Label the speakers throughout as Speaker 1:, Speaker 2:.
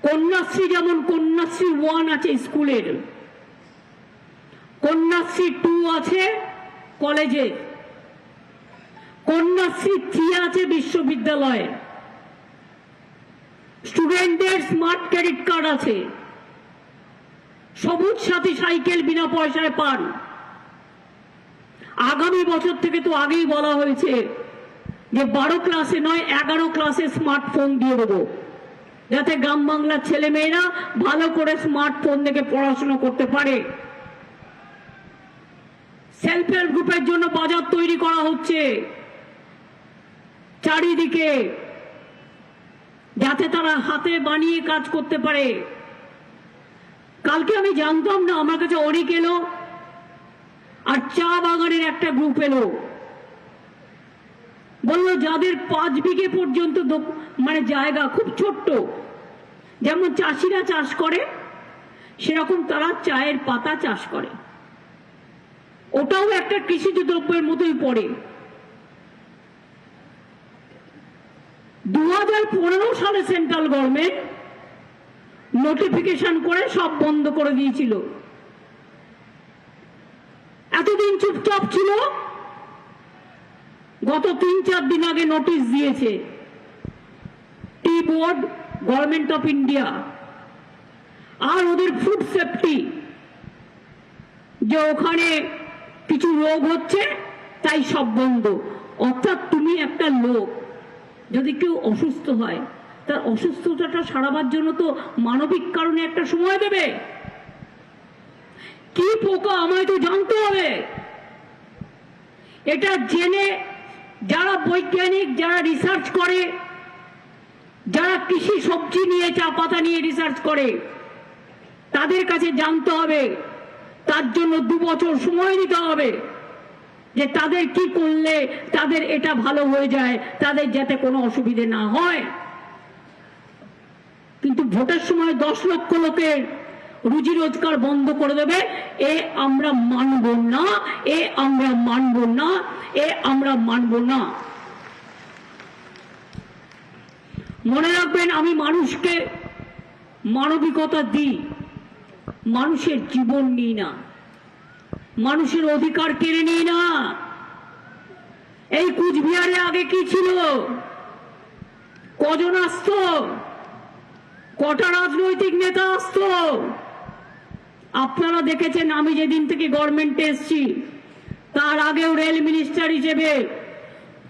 Speaker 1: কন্যাশ্রী যেমন কন্যাশ্রী 1 আছে স্কুলের, কন্যাশ্রী 2 আছে কলেজে, কন্যাশ্রী 3 আছে বিশ্ববিদ্যালয়ে, স্টুডেন্টদের স্মার্ট ক্রেডিট কার্ড আছে, সবুজ সাথী সাইকেল বিনা পয়সায় পান। আগামী বছর থেকে তো আগেই বলা হয়েছে যে 12 ক্লাসে নয় 11 ক্লাসে স্মার্টফোন দিয়ে দেবো, যাতে গ্রাম বাংলার ছেলে মেয়েরা ভালো করে স্মার্টফোন দেখে পড়াশোনা করতে পারে। সেলফ হেল্প গ্রুপের জন্য বাজার তৈরি করা হচ্ছে চারিদিকে, যাতে তারা হাতে বানিয়ে কাজ করতে পারে। কালকে আমি জানতাম না, আমার কাছে অনেক এলো, আর চা বাগানের একটা গ্রুপ এলো, বললো যাদের 5 বিঘে পর্যন্ত মানে জায়গা খুব ছোট্ট, যেমন চাষিরা চাষ করে সেরকম তারা চায়ের পাতা চাষ করে, ওটাও একটা কৃষিজ দ্রব্যের মতোই পড়ে। 2015 সালে সেন্ট্রাল গভর্নমেন্ট নোটিফিকেশন করে সব বন্ধ করে দিয়েছিল। এতদিন চুপচাপ ছিল, গত 3-4 দিন আগে নোটিশ দিয়েছে tea board, government of India আর ওদের ফুড সেফটি, যে ওখানে কিছু রোগ হচ্ছে তাই সব বন্ধ। অর্থাৎ তুমি একটা লোক যদি কেউ অসুস্থ হয়, তার অসুস্থতাটা সারাবার জন্য তো মানবিক কারণে একটা সময় দেবে। কি পোকা আমায় তো জানতে হবে। এটা জেনে যারা বৈজ্ঞানিক, যারা রিসার্চ করে, যারা কৃষি সবজি নিয়ে চা পাতা নিয়ে রিসার্চ করে, তাদের কাছে জানতে হবে। তার জন্য 2 বছর সময় দিতে হবে যে তাদের কি করলে তাদের এটা ভালো হয়ে যায়, তাদের যাতে কোনো অসুবিধে না হয়। কিন্তু ভোটের সময় 10 লক্ষ লোকের রুজি রোজগার বন্ধ করে দেবে, এ আমরা মানব না, এ আমরা মানব না, এ আমরা মানব না। মনে রাখবেন, আমি মানুষকে মানবিকতা দিই, মানুষের জীবন নিই না, মানুষের অধিকার কেড়ে নিই না। এই কুচবিহারে আগে কি ছিল? কজন আসতো? কটা রাজনৈতিক নেতা আসতো? আপনারা দেখেছেন, আমি যেদিন থেকে গভর্নমেন্টে এসছি তার আগেও রেল মিনিস্টার হিসেবে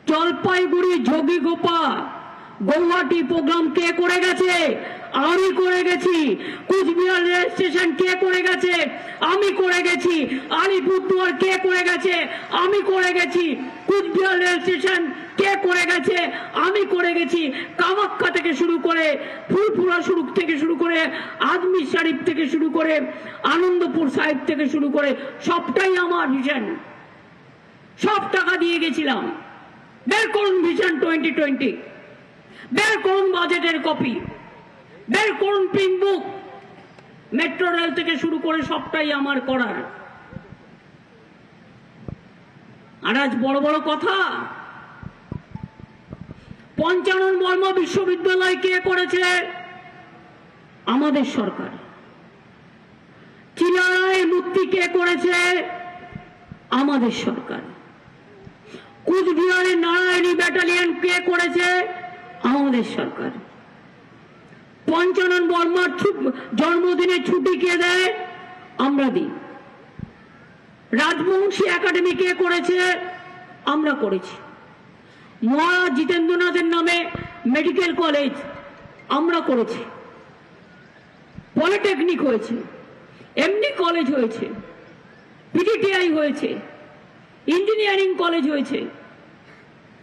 Speaker 1: জলপাইগুড়ি, ঝগিগোপা, গৌহাটি প্রোগ্রাম কে করে গেছে? আমি করে গেছি। কুচবিহার রেল স্টেশন কে করে গেছে? আমি করে গেছি। আলিপুরদুয়ার কে করে গেছে? আমি করে গেছি। কুচবিহার রেল স্টেশন কে করে গেছে? আমি করে গেছি। কামাখ্যা থেকে শুরু করে, ফুলপুরা থেকে শুরু করে, আজমির শরীফ থেকে শুরু করে, আনন্দপুর সাহিব থেকে শুরু করে সবটাই আমার ভিশন। সব টাকা দিয়ে গেছিলাম। বের করুন ভিশন 2020, বের করুন বাজেটের কপি, বের করুন পিঙ্ক বুক। মেট্রো রেল থেকে শুরু করে সবটাই আমার করার। আর আজ বড় বড় কথা। পঞ্চানন বর্মা বিশ্ববিদ্যালয় কে করেছে? আমাদের সরকার। চিলারায় মূর্তি কে করেছে? আমাদের সরকার। কুচবিহারে নারায়ণী ব্যাটালিয়ন কে করেছে? আমাদের সরকার। পঞ্চানন বর্মার জন্মদিনে ছুটি কে দেয়? আমরা দিই। রাজবংশী একাডেমি কে করেছে? আমরা করেছি। মহারাজ জিতেন্দ্রনাথের নামে মেডিকেল কলেজ আমরা করেছি। পলিটেকনিক হয়েছে, এমডি কলেজ হয়েছে, পিটিটিআই হয়েছে, ইঞ্জিনিয়ারিং কলেজ হয়েছে।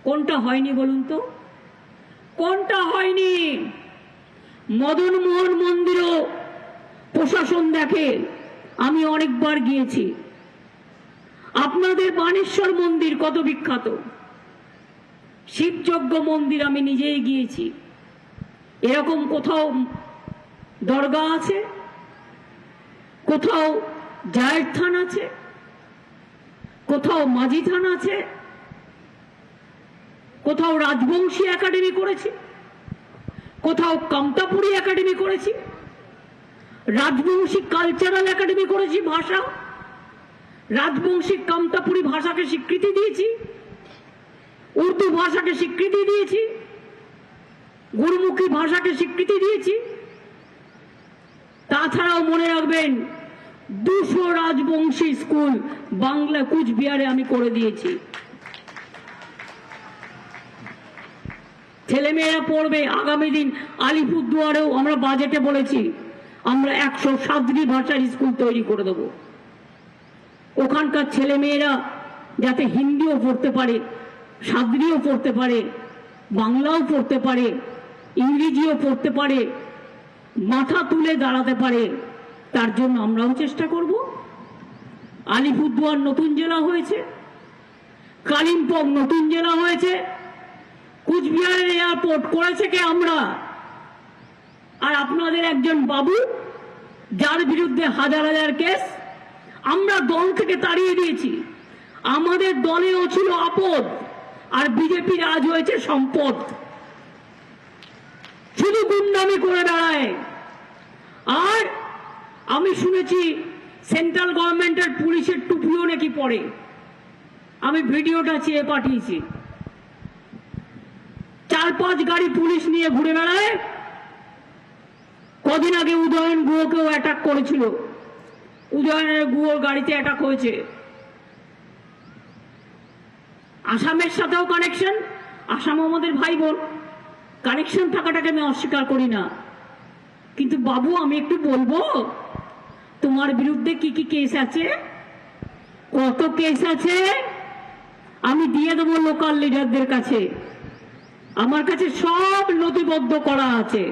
Speaker 1: কোনটা হয়নি বলুন তো? কোনটা হয়নি? মদন মোহন মন্দিরও প্রশাসন দেখে, আমি অনেকবার গিয়েছি। আপনাদের বানেশ্বর মন্দির কত বিখ্যাত, শিবযজ্ঞ মন্দির আমি নিজেই গিয়েছি। এরকম কোথাও দরগা আছে? কোথাও জায়ের থান আছে? কোথাও মাঝি থান আছে? কোথাও রাজবংশী একাডেমি করেছে? কোথাও কামতাপুরি একাডেমি করেছি, রাজবংশী কালচারাল একাডেমি করেছি, ভাষা রাজবংশী কামতাপুরি ভাষাকে স্বীকৃতি দিয়েছি, উর্দু ভাষাকে স্বীকৃতি দিয়েছি, গুরুমুখী ভাষাকে স্বীকৃতি দিয়েছি। তাছাড়াও মনে রাখবেন 200 রাজবংশী স্কুল বাংলা কুচবিহারে আমি করে দিয়েছি। ছেলেমেয়েরা পড়বে। আগামী দিন আলিপুরদুয়ারেও আমরা বাজেটে বলেছি আমরা 107টি ভাষার স্কুল তৈরি করে দেব। ওখানকার ছেলেমেয়েরা যাতে হিন্দিও পড়তে পারে, সাদ্রিও পড়তে পারে, বাংলাও পড়তে পারে, ইংরেজিও পড়তে পারে, মাথা তুলে দাঁড়াতে পারে, তার জন্য আমরাও চেষ্টা করব। আলিপুরদুয়ার নতুন জেলা হয়েছে, কালিম্পং নতুন জেলা হয়েছে, কুচবিহারের এয়ারপোর্ট করেছে কে? আমরা। আর আপনাদের একজন বাবু যার বিরুদ্ধে হাজার হাজার কেস, আমরা দল থেকে তাড়িয়ে দিয়েছি। আমাদের দলেও ছিল আপদ, আর বিজেপির আজ হয়েছে সম্পদ। শুধু গুন্ডামি করে বেড়ায়। আর আমি শুনেছি সেন্ট্রাল গভর্নমেন্টের পুলিশের টুপিও নাকি পড়ে। আমি ভিডিওটা চেয়ে পাঠিয়েছি। 4-5 গাড়ি পুলিশ নিয়ে ঘুরে বেড়ায়। কদিন আগে উদয়ন গুহকেও অ্যাটাক করেছিল। উদয়নের গুহর গাড়িতে অ্যাটাক হয়েছে। আসামের সাথেও কানেকশন। আসাম আমাদের ভাই বোন, কানেকশন থাকাটাকে আমি অস্বীকার করি না। কিন্তু বাবু, আমি একটু বলবো তোমার বিরুদ্ধে কি কি কেস আছে, কত কেস আছে আমি দিয়ে দেবো লোকাল লিডারদের কাছে। আমার কাছে সব নথিবদ্ধ করা আছে।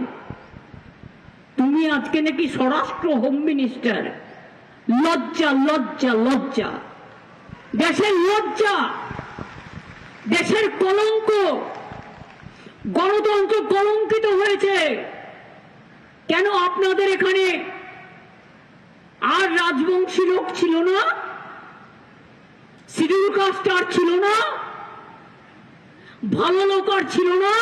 Speaker 1: তুমি আজকে নাকি স্বরাষ্ট্র হোম মিনিস্টার। লজ্জা লজ্জা লজ্জা, দেশের লজ্জা, দেশের কলঙ্ক। গণতন্ত্র কলঙ্কিত হয়েছে। কেন আপনাদের এখানে আর রাজবংশী লোক ছিল না? শিডিউল কাস্ট আর ছিল না? ভালো লোক আর ছিল না?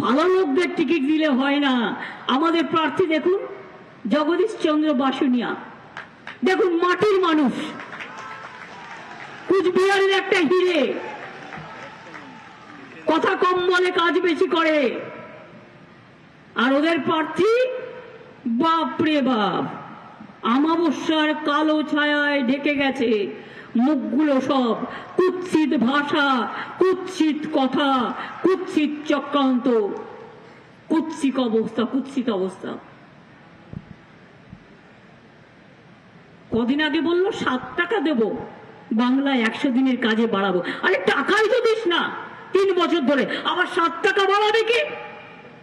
Speaker 1: ভালো লোকদের টিকিট দিলে হয় না। আমাদের প্রার্থী দেখুন, জগদীশ চন্দ্র বাসুনিয়া, দেখুন মাটির মানুষ, কুচবিহারের একটা হিরে, কথা কম বলে কাজ বেশি করে। আর ওদের প্রার্থী বাপরে বাপ, আমাবস্যার কালো ছায়ায় ঢেকে গেছে মুখগুলো সব। কুৎসিত ভাষা, কুৎসিত কথা, কুৎসিত চক্রান্ত, কুৎসিত অবস্থা, কুৎসিত অবস্থা। কদিন আগে বললো 7 টাকা দেব বাংলায় 100 দিনের কাজে বাড়াবো। আরে টাকাই তো দিস না 3 বছর ধরে, আবার 7 টাকা বাড়াবে কি?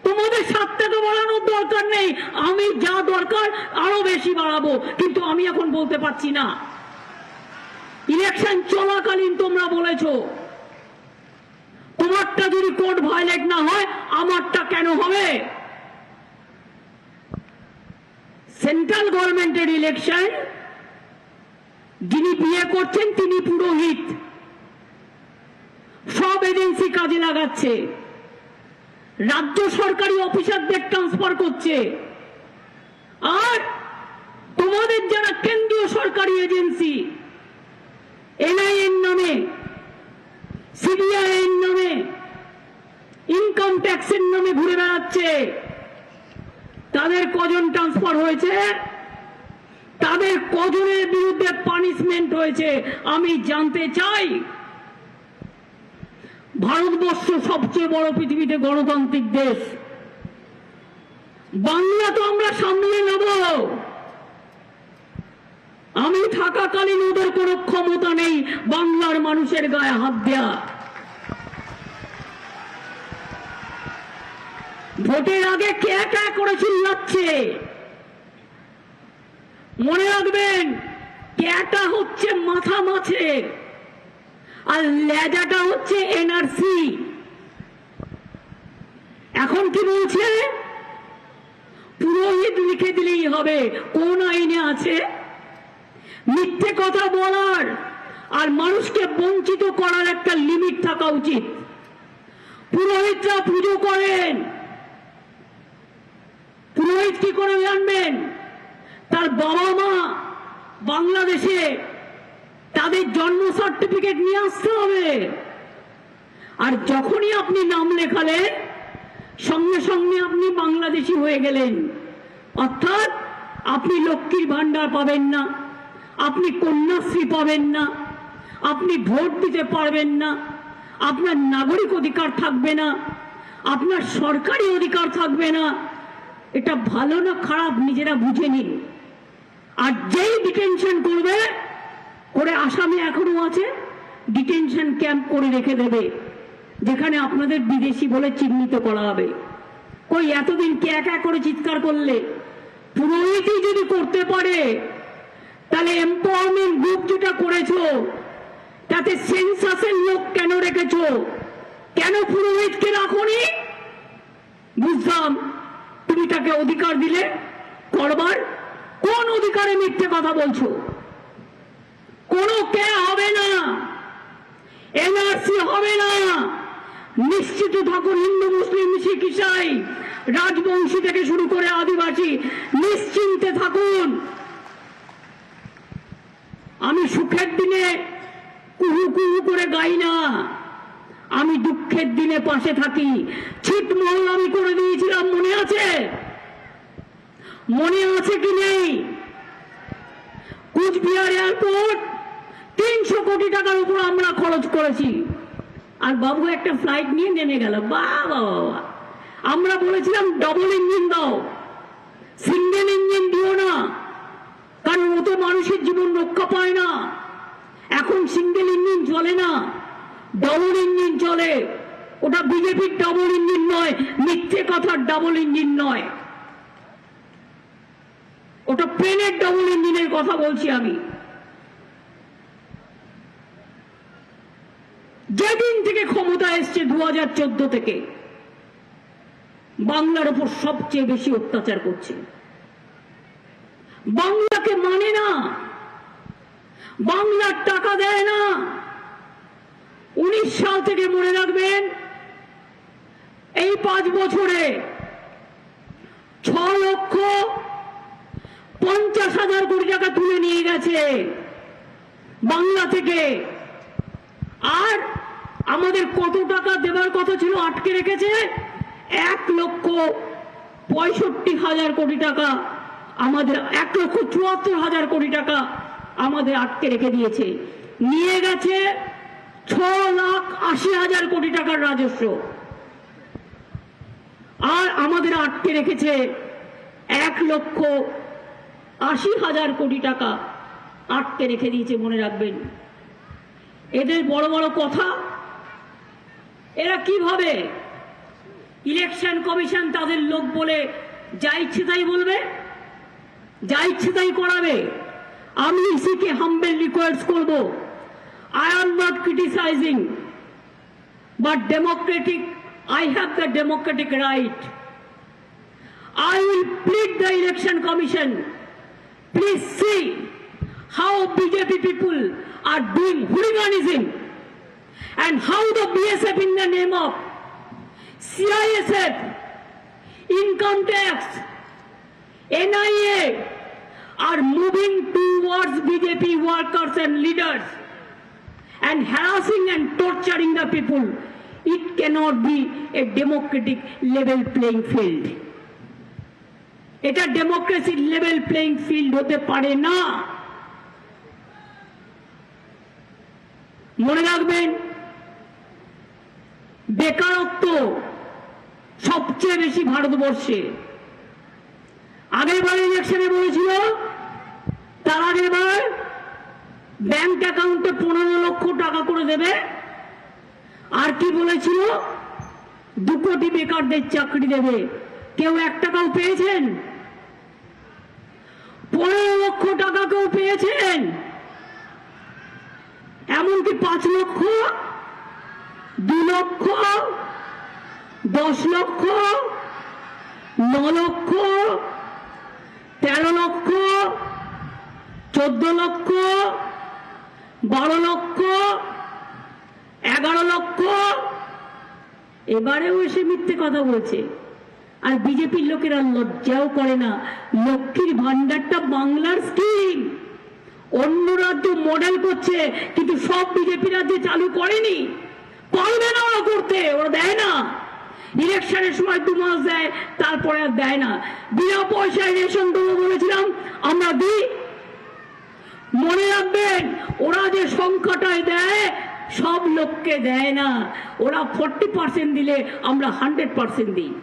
Speaker 1: তোমাদের 7 টাকা বাড়ানোর দরকার নেই। আমি যা দরকার আরো বেশি বাড়াবো, কিন্তু আমি এখন বলতে পারছি না। ইলেকশন চলাকালীন তোমরা বলেছো তোমারটা যদি কোড ভায়োলেট না হয় আমারটা কেন হবে? সেন্ট্রাল গভর্নমেন্টের ইলেকশন, যিনি বিয়ে করছেন তিনি পুরোহিত, সব এজেন্সি কাজে লাগাচ্ছে, রাজ্য সরকারি অফিসারদের ট্রান্সফার করছে। আর তোমাদের যারা কেন্দ্রীয় সরকারি এজেন্সি, এনআইএর নামে, সিবিআই এর নামে, ইনকাম ট্যাক্সের নামে ঘুরে বেড়াচ্ছে, তাদের কজন ট্রান্সফার হয়েছে? তাদের কজনের বিরুদ্ধে পানিশমেন্ট হয়েছে আমি জানতে চাই। ভারতবর্ষ সবচেয়ে বড় পৃথিবীতে গণতান্ত্রিক দেশ। বাংলা তো আমরা সামলে নেব। আমি থাকাকালীন ওদের কোনো ক্ষমতা নেই বাংলার মানুষের গায়ে হাত দেয়া। ভোটের আগে কে কে করে চিল্লাচ্ছে মনে রাখবেন, ক্যাটা হচ্ছে মাথা মাছে আর লেজাটা হচ্ছে এনআরসি। এখন কি বলছে? পুরোহিত লিখে দিলেই হবে। কোন আইনে আছে? মিথ্যে কথা বলার আর মানুষকে বঞ্চিত করার একটা লিমিট থাকা উচিত। পুরোহিতরা পুজো করেন, পুরোহিত কি করে জানবেন? তার বাবা মা বাংলাদেশে, তাদের জন্ম সার্টিফিকেট নিয়ে আসতে হবে। আর যখনই আপনি নাম লেখালেন সঙ্গে সঙ্গে আপনি বাংলাদেশি হয়ে গেলেন, অর্থাৎ আপনি লক্ষ্মীর ভান্ডার পাবেন না, আপনি কন্যাশ্রী পাবেন না, আপনি ভোট দিতে পারবেন না, আপনার নাগরিক অধিকার থাকবে না, আপনার সরকারি অধিকার থাকবে না। এটা ভালো না খারাপ নিজেরা বুঝে নিন। আর যেই ডিটেনশন করবে, করে আসামে এখনো আছে, ডিটেনশন ক্যাম্প করে রেখে দেবে, যেখানে আপনাদের বিদেশি বলে চিহ্নিত করা হবে। কই এতদিন কে একা করে চিৎকার করলে? পুরোহিতই যদি করতে পারে, তাহলে এম্পাওয়ারমেন্ট গ্রুপ যেটা করেছো তাতে সেন্সাসের লোক কেন রেখেছো? কেন পুরোহিতকে রাখোনি? বুঝলাম তুমি তাকে অধিকার দিলে করবার। কোন অধিকারে মিথ্যে কথা বলছো? কোনো কে হবে না, এনআরসি হবে না। নিশ্চিত থাকুন, হিন্দু মুসলিম শিখ ইসাই রাজবংশী থেকে শুরু করে আদিবাসী নিশ্চিন্তে থাকুন। আমি সুখের দিনে কুহু কুহু করে গাই না, আমি দুঃখের দিনে পাশে থাকি। ছিটমহল আমি করে দিয়েছিলাম, মনে আছে? মনে আছে কি নেই? কুচবিহার এয়ারপোর্ট 300 কোটি টাকার উপর আমরা খরচ করেছি, আর বাবু একটা ফ্লাইট নিয়ে নেমে গেল। বাবা, আমরা বলেছিলাম ডবল ইঞ্জিন দাও, সিঙ্গেল ইঞ্জিন দিও না, কারণ ওতে মানুষের জীবন রক্ষা পায় না। এখন সিঙ্গেল ইঞ্জিন চলে না, ডবল ইঞ্জিন চলে। ওটা বিজেপির ডবল ইঞ্জিন নয়, মিথ্যে কথার ডবল ইঞ্জিন নয়, ওটা প্লেনের ডবল ইঞ্জিনের কথা বলছি আমি। যেদিন থেকে ক্ষমতা এসছে 2014 থেকে বাংলার উপর সবচেয়ে বেশি অত্যাচার করছে। বাংলাকে মানে না, বাংলার টাকা দেয় না। 19 সাল থেকে মনে রাখবেন, এই 5 বছরে 6,50,000 কোটি টাকা তুলে নিয়ে গেছে বাংলা থেকে। আর আমাদের কত টাকা দেবার কথা ছিল আটকে রেখেছে? 1,65,000 কোটি টাকা, আমাদের 1,74,000 কোটি টাকা আমাদের আটকে রেখে দিয়েছে। নিয়ে গেছে 6,80,000 কোটি টাকার রাজস্ব, আর আমাদের আটকে রেখেছে 1,80,000 কোটি টাকা আটকে রেখে দিয়েছে। মনে রাখবেন, এদের বড় বড় কথা। এরা কিভাবে ইলেকশন কমিশন তাদের লোক বলে যা ইচ্ছে তাই বলবে, যা ইচ্ছে তাই করাবে? আমি ইসিকে হাম্বল রিকোয়েস্ট করব, I am not criticizing, but I have the democratic right. I will plead the election commission, please see how BJP people are doing hooliganism, and how the BSF in the name of CISF, income tax, NIA are moving towards BJP workers and leaders and harassing and torturing the people. It cannot be a democratic level playing field. এটা democracy level playing field হতে পারে না। মনে রাখবেন, বেকারত্ব সবচেয়ে বেশি ভারতবর্ষে। আগের বার ইলেকশনে বলেছিল, তার আগের বার ব্যাংক অ্যাকাউন্টে 15 লক্ষ টাকা করে দেবে। আর কি বলেছিল? 2 কোটি বেকারদের চাকরি দেবে। কেউ 1 টাকাও পেয়েছেন? 15 লক্ষ টাকা কেউ পেয়েছেন? এমনকি 5 লক্ষ, 2 লক্ষ, 10 লক্ষ, 9 লক্ষ, 13 লক্ষ, 14 লক্ষ, 12 লক্ষ, 11 লক্ষ, এবারেও এসে মিথ্যে কথা বলছে। আর বিজেপির লোকেরা লজ্জাও করে না। লক্ষ্মীর ভান্ডারটা বাংলার স্কিম, অন্য রাজ্য মডেল করছে, কিন্তু সব বিজেপি রাজ্যে চালু করেনি, পারবে না ওরা করতে, ওরা দেয় না। ইলেকশনের সময় 2 মাস দেয়, তারপরে আর দেয় না। বিনা পয়সায় রেশন দেবো বলেছিলাম, আমরা দিই। মনে রাখবেন, ওরা যে সংখ্যাটায় দেয় সব লোককে দেয় না, ওরা 40% দিলে আমরা 100% দিই।